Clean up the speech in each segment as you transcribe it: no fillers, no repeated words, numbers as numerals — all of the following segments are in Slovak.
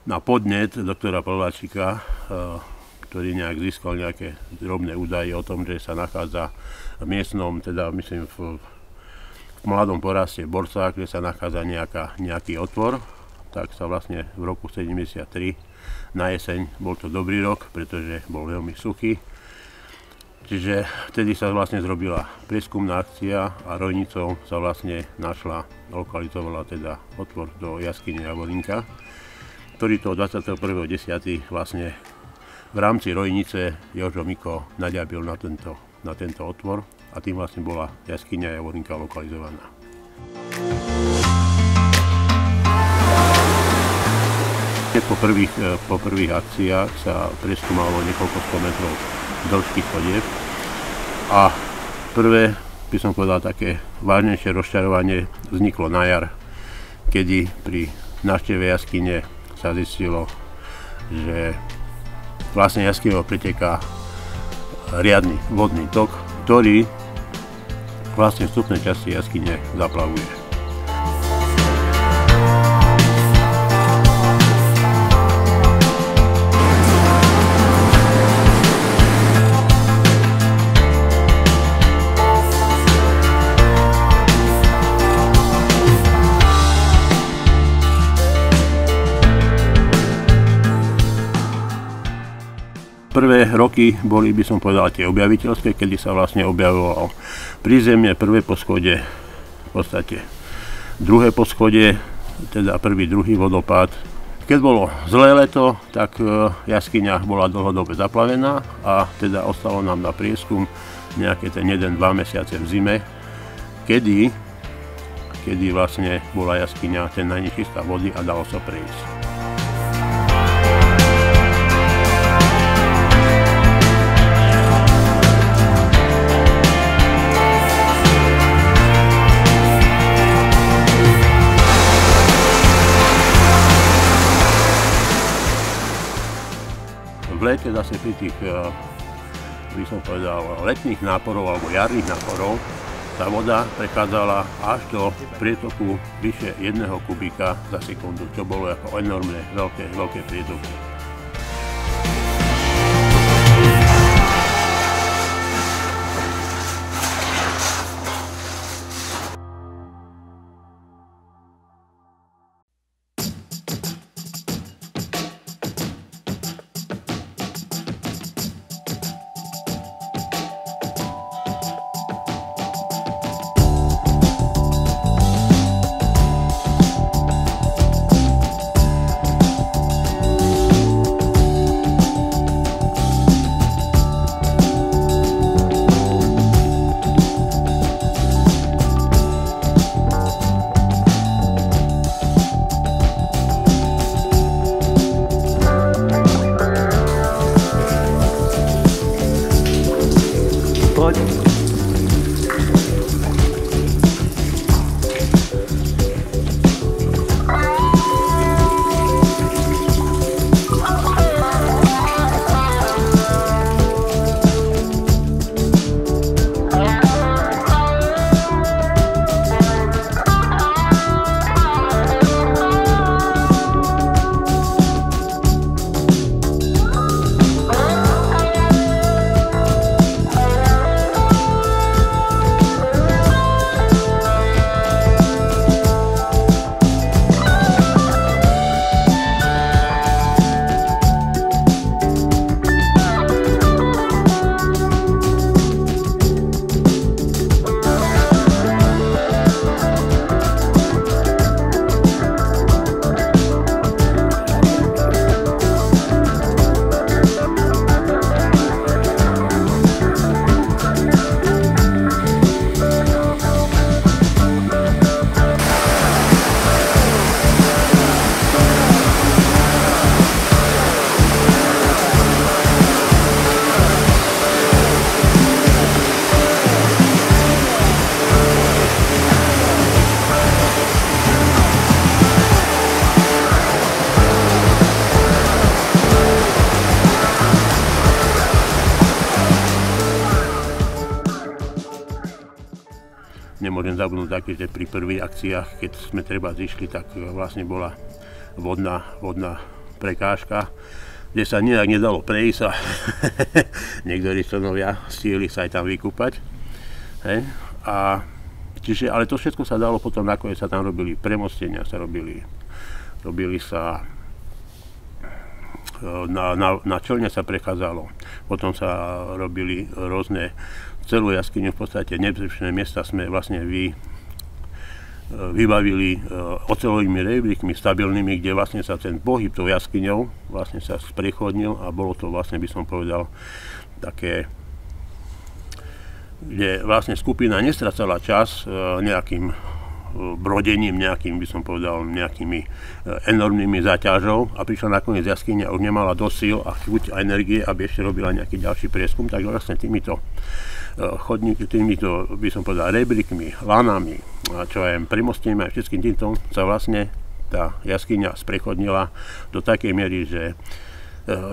na podnet doktora Poláčika, ktorý nejak získal nejaké drobné údaje o tom, že sa nachádza v miestnom, teda myslím v mladom poraste Borca, kde sa nachádza nejaký otvor, tak sa vlastne v roku 73 na jeseň, bol to dobrý rok, pretože bol veľmi suchý. Čiže vtedy sa vlastne zrobila prieskumná akcia a rojnicou sa vlastne lokalizovala teda otvor do jaskyne Javorinka, ktorý to 21.10. vlastne v rámci rojnice Jožo Miko naďabil na tento otvor a tým vlastne bola jaskyňa Javorinka lokalizovaná. Po prvých akciách sa preskúmalo niekoľko 100 metrov dĺžky chodieb a prvé, by som povedal, také vážnejšie rozčarovanie vzniklo na jar, kedy pri návšteve jaskyne sa zistilo, že vlastne jaskyňou preteká riadny vodný tok, ktorý vlastne vstupné časti jaskyne zaplavuje. Prvé roky boli, by som povedal, tie objaviteľské, kedy sa vlastne objavovalo prízemie, prvé poschodie, v podstate druhé poschodie, teda prvý, druhý vodopád. Keď bolo zlé leto, tak jaskyňa bola dlhodobo zaplavená a teda ostalo nám na prieskum nejaké ten 1-2 mesiace v zime, kedy vlastne bola jaskyňa ten najnižší stav vody a dalo sa prejsť. V lete zase pri tých, by som povedal, letných náporov alebo jarných náporov tá voda prechádzala až do prietoku vyše 1 kubíka za sekundu, čo bolo ako enormne veľké prietoky. Nemôžem zabudnúť také, že pri prvých akciách, keď sme treba zišli, tak vlastne bola vodná prekážka, kde sa nejak nedalo prejsť a niektorí členovia stihli sa aj tam vykúpať. Hej. A čiže, ale to všetko sa dalo potom, nakoniec sa tam robili premostenia, robili sa na člne sa prechádzalo, potom sa robili rôzne, celú jaskyňu v podstate nebezpečné miesta sme vlastne vybavili oceľovými rebríkmi stabilnými, kde vlastne sa ten pohyb tou jaskyňou vlastne sa sprechodnil a bolo to vlastne, by som povedal, také, kde vlastne skupina nestracala čas nejakým brodením, nejakým, by som povedal, nejakými enormnými záťažou a prišla nakoniec jaskyňa, už nemala dosť síl a chuť a energie, aby ešte robila nejaký ďalší prieskum, tak vlastne týmito by som povedal, rebríkmi, lanami, čo aj premostím aj všetkým týmto sa vlastne tá jaskyňa sprechodnila do takej miery, že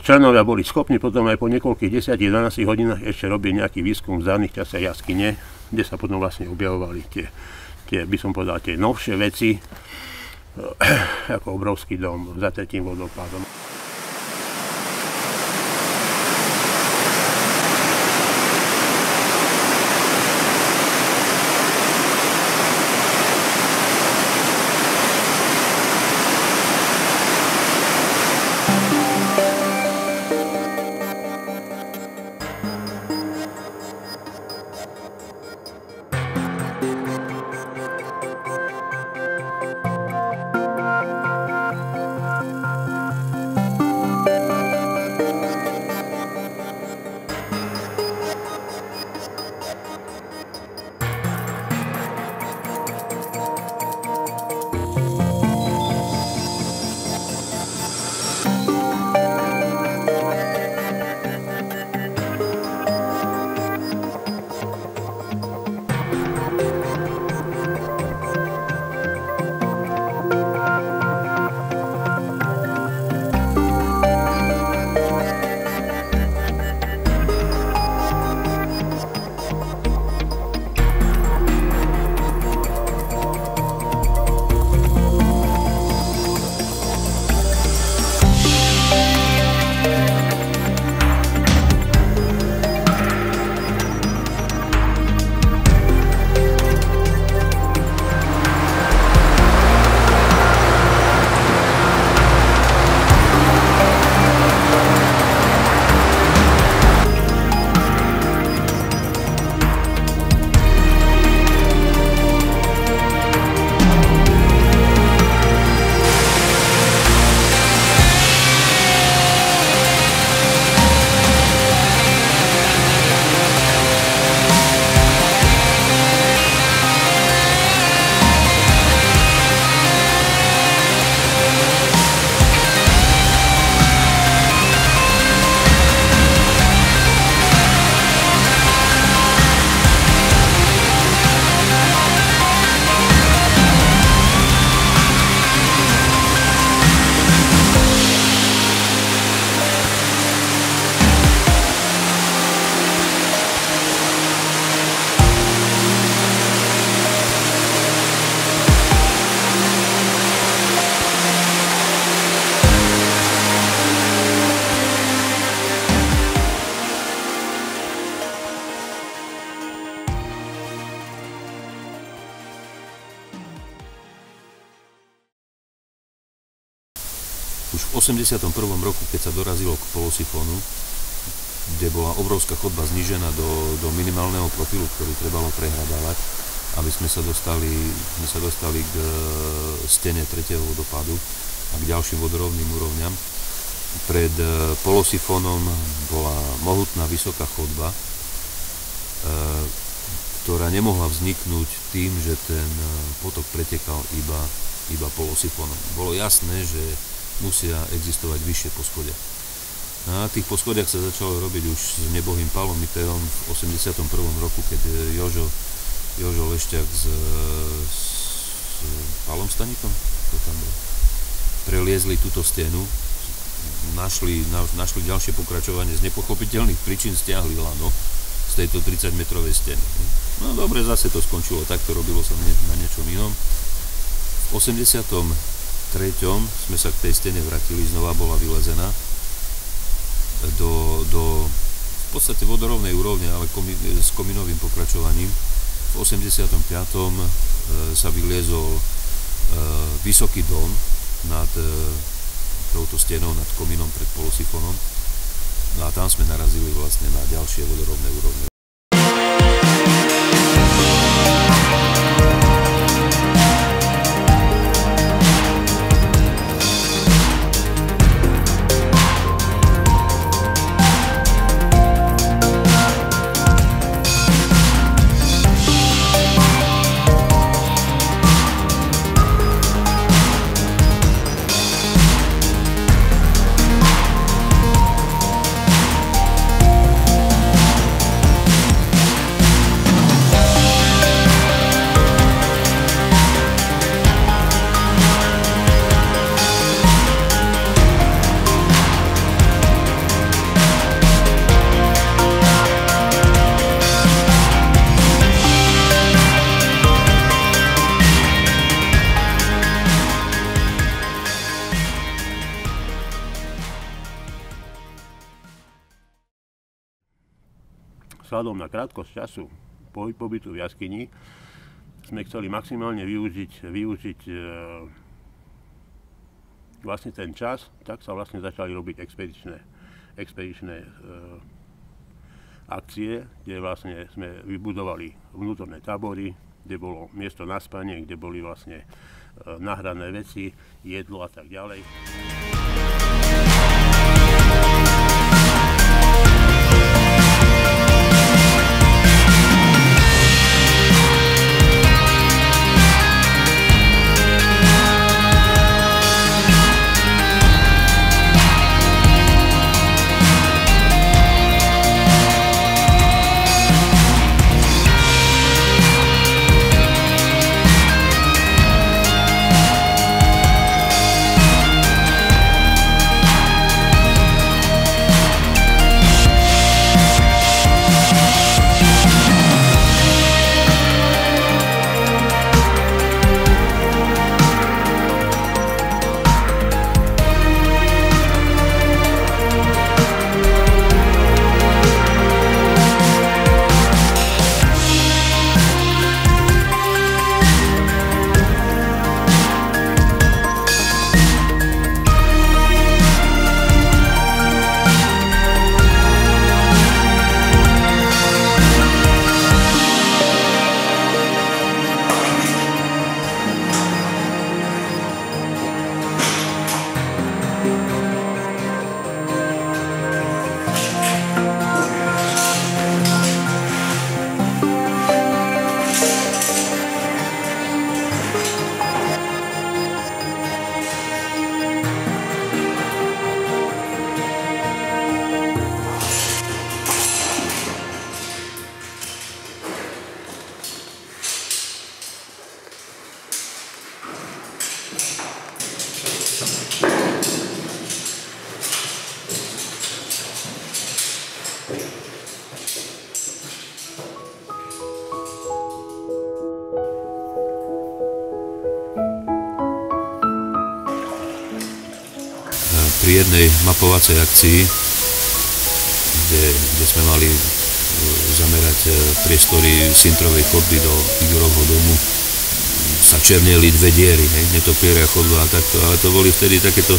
členovia boli schopní potom aj po niekoľkých 10-12 hodinách ešte robiť nejaký výskum v daných časoch jaskyne, kde sa potom vlastne objavovali tie, by som povedal, tie novšie veci, ako obrovský dom za tretím vodopádom. Už v 81. roku, keď sa dorazilo k polosifónu, kde bola obrovská chodba znížená do minimálneho profilu, ktorý trebalo prehradávať, aby sme sa dostali k stene tretieho vodopádu a k ďalším vodorovným úrovňam. Pred polosifónom bola mohutná vysoká chodba, ktorá nemohla vzniknúť tým, že ten potok pretekal iba polosifónom. Bolo jasné, že musia existovať vyššie poschodia. Na tých poschodiach sa začalo robiť už s nebohým Pálom Mitterom v 81. roku, keď Jožo Lešťák s Pálom Staníkom preliezli túto stenu, našli ďalšie pokračovanie, z nepochopiteľných príčin stiahli lano z tejto 30-metrovej steny. No dobre, zase to skončilo, takto robilo sa na niečom inom. V 83. 3. sme sa k tej stene vrátili, znova bola vylezená do v podstate vodorovnej úrovne, ale s kominovým pokračovaním. V 85. sa vyliezol vysoký dom nad touto stenou, nad komínom pred polosifónom. No a tam sme narazili vlastne na ďalšie vodorovné úrovne. Vzhľadom na krátkosť času pobytu v jaskyni sme chceli maximálne využiť vlastne ten čas, tak sa vlastne začali robiť expedičné akcie, kde vlastne sme vybudovali vnútorné tábory, kde bolo miesto na spanie, kde boli vlastne nahrané veci, jedlo a tak ďalej. Pri jednej mapovacej akcii, kde sme mali zamerať priestory Sintrovej chodby do Igorovho domu, sa černeli dve diery, netopieria chodba a takto, ale to boli vtedy takéto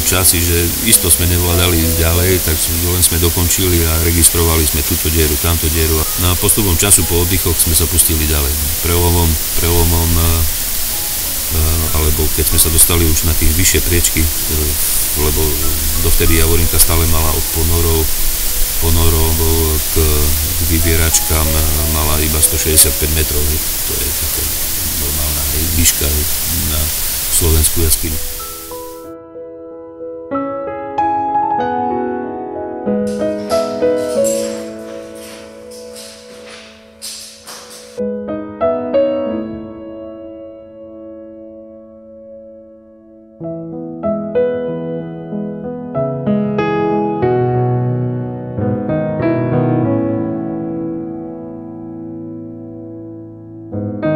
časy, že isto sme nevládali ísť ďalej, tak len sme dokončili a registrovali sme túto dieru, tamto dieru. No a postupom času po oddychoch sme sa pustili ďalej. Prelomom alebo keď sme sa dostali už na tie vyššie priečky, lebo dovtedy Javorinka stále mala od ponorov k vyvieračkám mala iba 165 metrov. To je taká normálna výška na slovenskú jaskyňu. you.